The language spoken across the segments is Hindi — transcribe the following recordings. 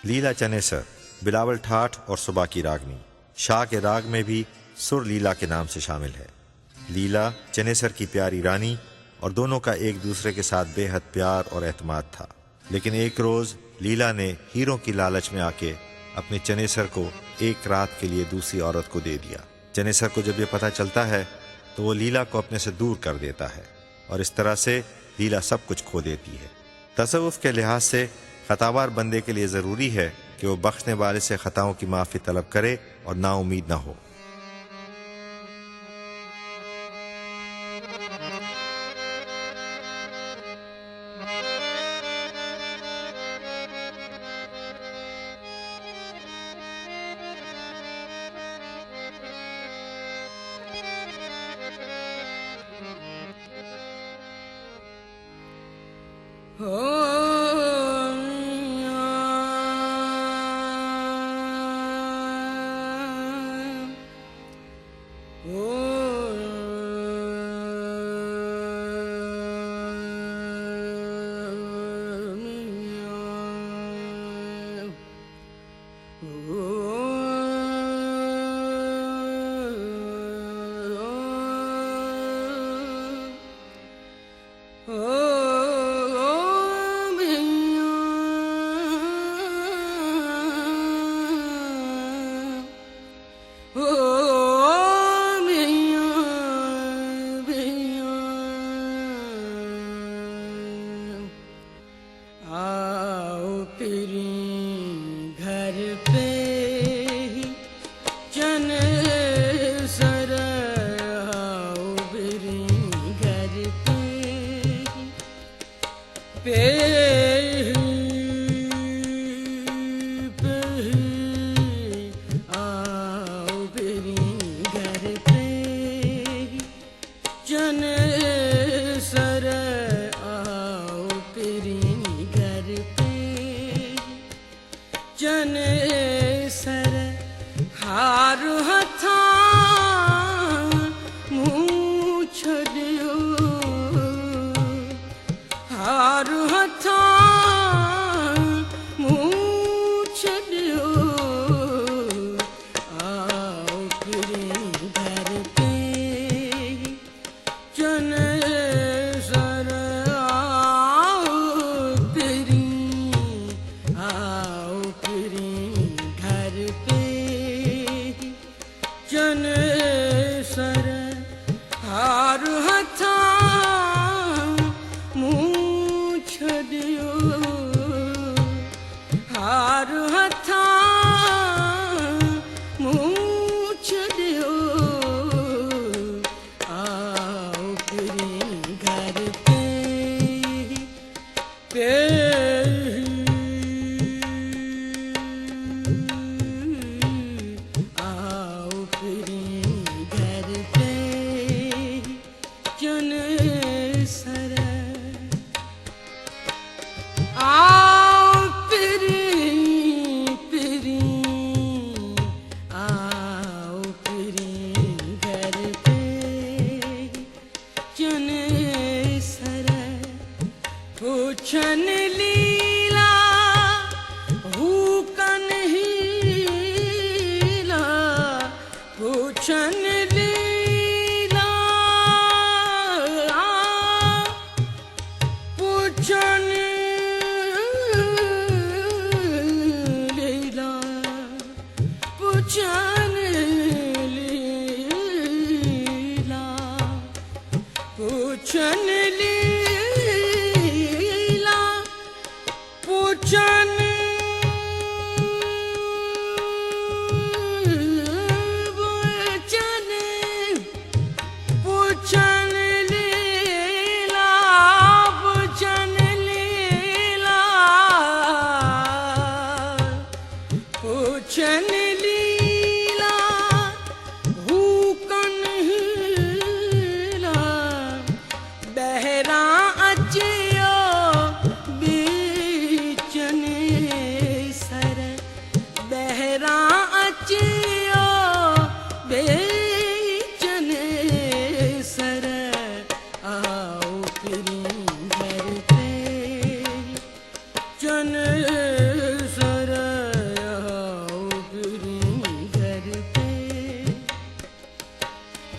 लीला चनेसर, बिलावल ठाठ और सुबा की रागनी। शाह के राग में भी सुर लीला के नाम से शामिल है। लीला चनेसर की प्यारी रानी और दोनों का एक दूसरे के साथ बेहद प्यार और एतमाद था। लेकिन एक रोज़ लीला ने हीरों की लालच में आके अपने चनेसर को एक रात के लिए दूसरी औरत को दे दिया। चनेसर को जब ये पता चलता है तो वो लीला को अपने से दूर कर देता है और इस तरह से लीला सब कुछ खो देती है। तसव्वुफ के लिहाज से खतावार बंदे के लिए ज़रूरी है कि वो बख्शने वाले से ख़ताओं की माफ़ी तलब करे और नाउमीद न हो।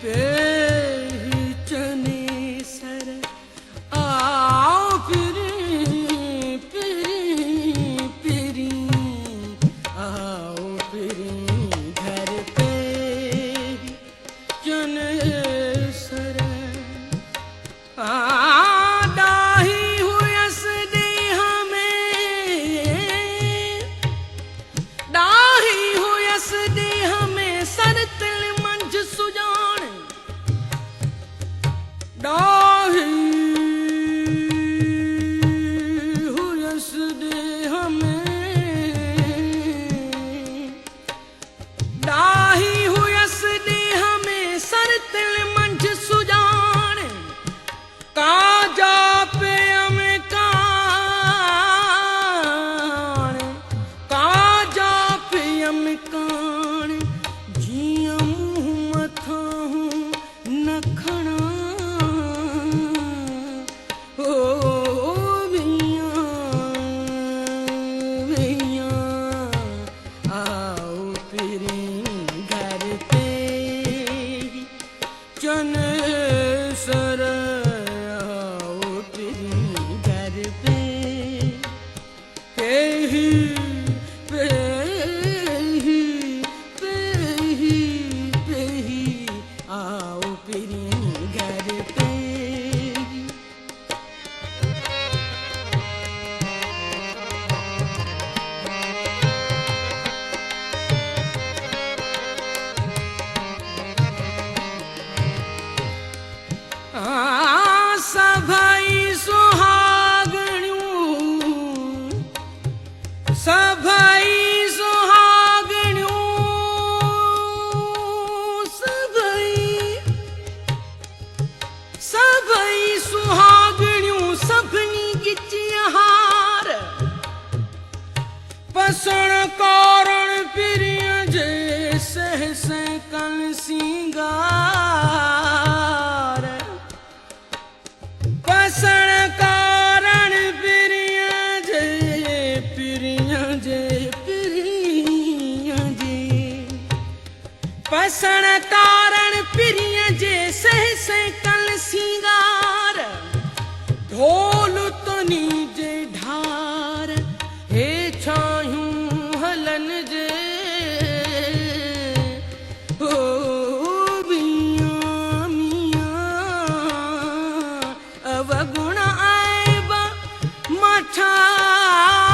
पेही चने सर आओ फिरी फिरी फिरी आओ फिरी घर पे चने सर डाही हुयस दे हमें डाही हुयस दे हमें सर तिल मंझ सुजान डाही हुयस दे हमें डाही हुयस दे हमें सर तिल मंझ सुजान काजा पे हमें कान काजा पे हमें कान जिया मुँह मथा हूँ नखना ओ भैया भैया आओ फिरी घर पे चने सर आओ फिरी घर पे पेही पेही पेही पेही आओ फिरी घर पे सभई सुहागणियूं सभई सुहागणियूं सभई सुहागणियूं सभनी गिचिया हार पसण कारण पिरिय जे सहस कन सिंगार पसण कारण पिरिय जे पिरिय जे पिरिय जे पसण कारण पिरिय जे सहस कन सिंगार ढोल तनी जे ढार हे छायूं हलन जे ओ मियां मियां अवगुण आएब मठायूं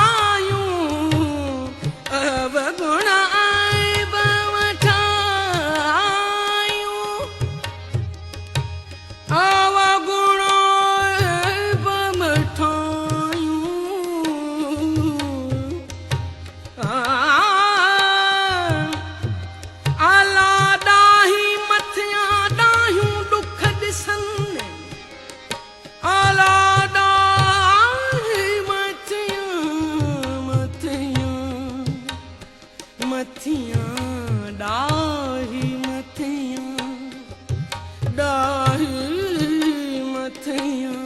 अवगुण आएब मठायूं अवगुण आएब मठायूं आला डाही मथियां डाहियूं दुख ॾिसनि आला डाही मथियां मथियां मथियां डाही मथियां डाही मथियां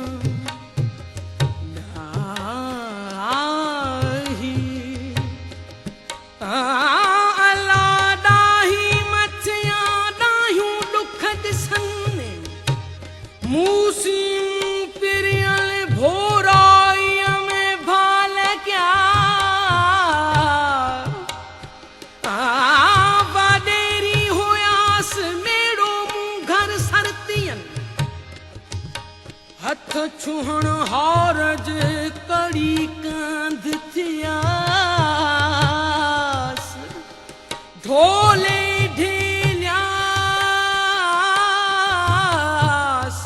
डाही अला डाही मथियां डाहियूं दुख ॾिसनि मूसी पिरियल भोराई में भाल क्या वाडेरी होयास मेड़ो मुँह घर सरतियन हथ छुहण हार जे कड़ी कांध थियास ढोले ढेल्यास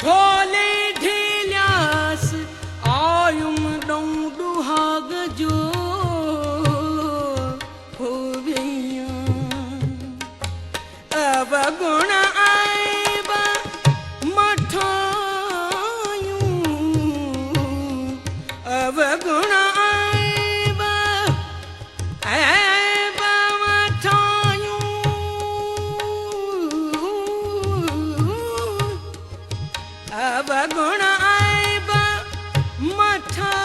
ढोले ढेल्यास आयुम डौं डुहाग जो हो भैया अवगुण आएब मठायूं अवगुण आएब आएब मठायूं अवगुण आएब मठायूं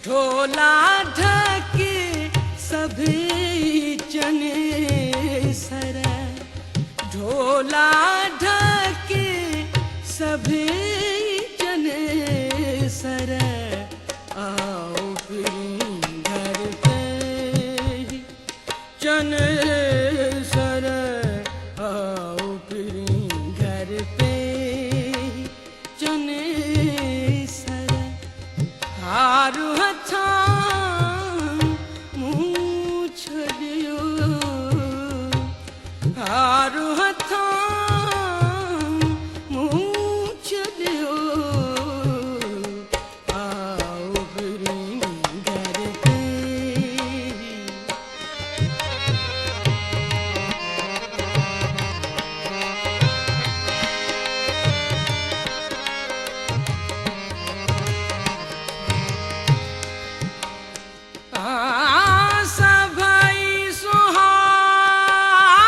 ढोला ढके सभी चने चने सर आओ फिरी घर पे चने सर हारू हथा मुँह छड़ियो हारू हथा मुँह छड़ियो आओ फिरी घर पे सभई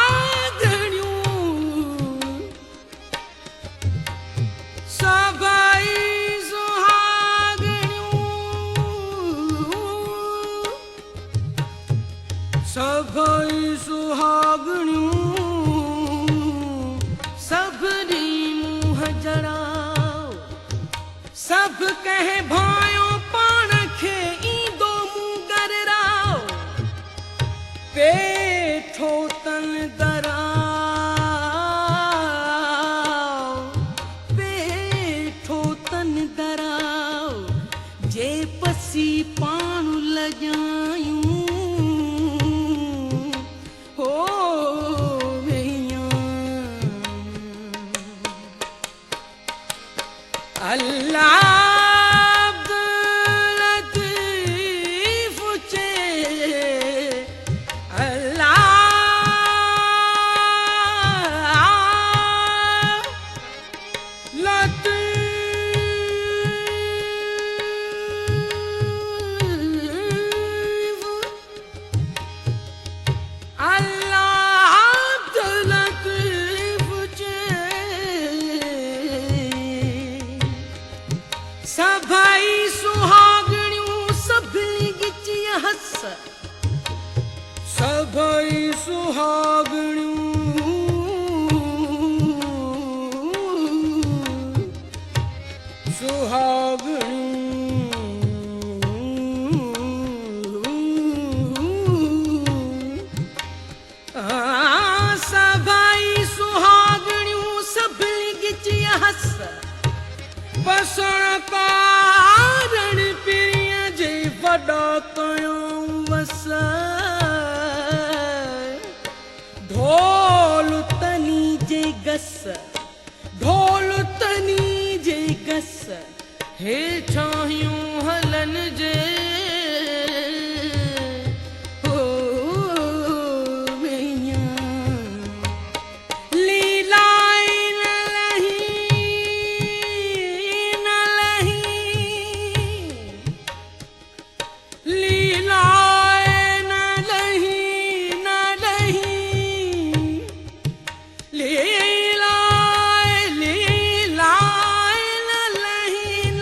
सुहागणियूं सभई सुहागणियूं सभई सुहागणियूं सबरी मुँह जड़ाओ सब कहे भायो पाण खे ईंदो मुँह गरराओ पेठो तन दराओ पेठो तन दराओ जे पसी पाणु लजायूं हो वैयां अल्लाह सभई सुहागणियूं सभिनी गिची हस सभई सुहागणियूं सभई सुहागणियूं सभिनी गिची हस बसण कारण पिरीअ जे वॾा कयूं वस ढोल तनी जे गस ढोल तनी जे गस हेठां हलन जे हो वैयां लीलाई न लीलाए न लही लीलाए लीलाए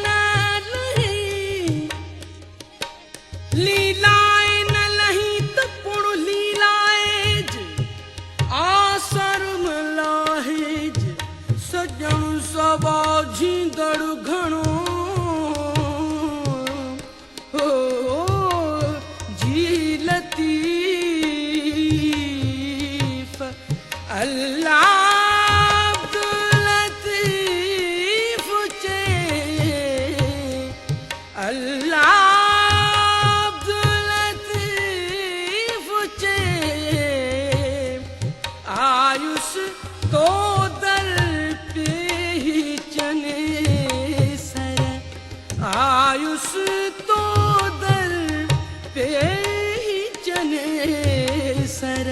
न लही लीलाए न लही त पुण लीलाएज आसर मलाहेज सजण सवा झींदड़ घणो लतीफ अल्लाह अब्दुल लतीफ चे अल्लाह अब्दुल लतीफ चे आयुष तो दर पे ही चने सर आयुष तो दर पे ही चने सर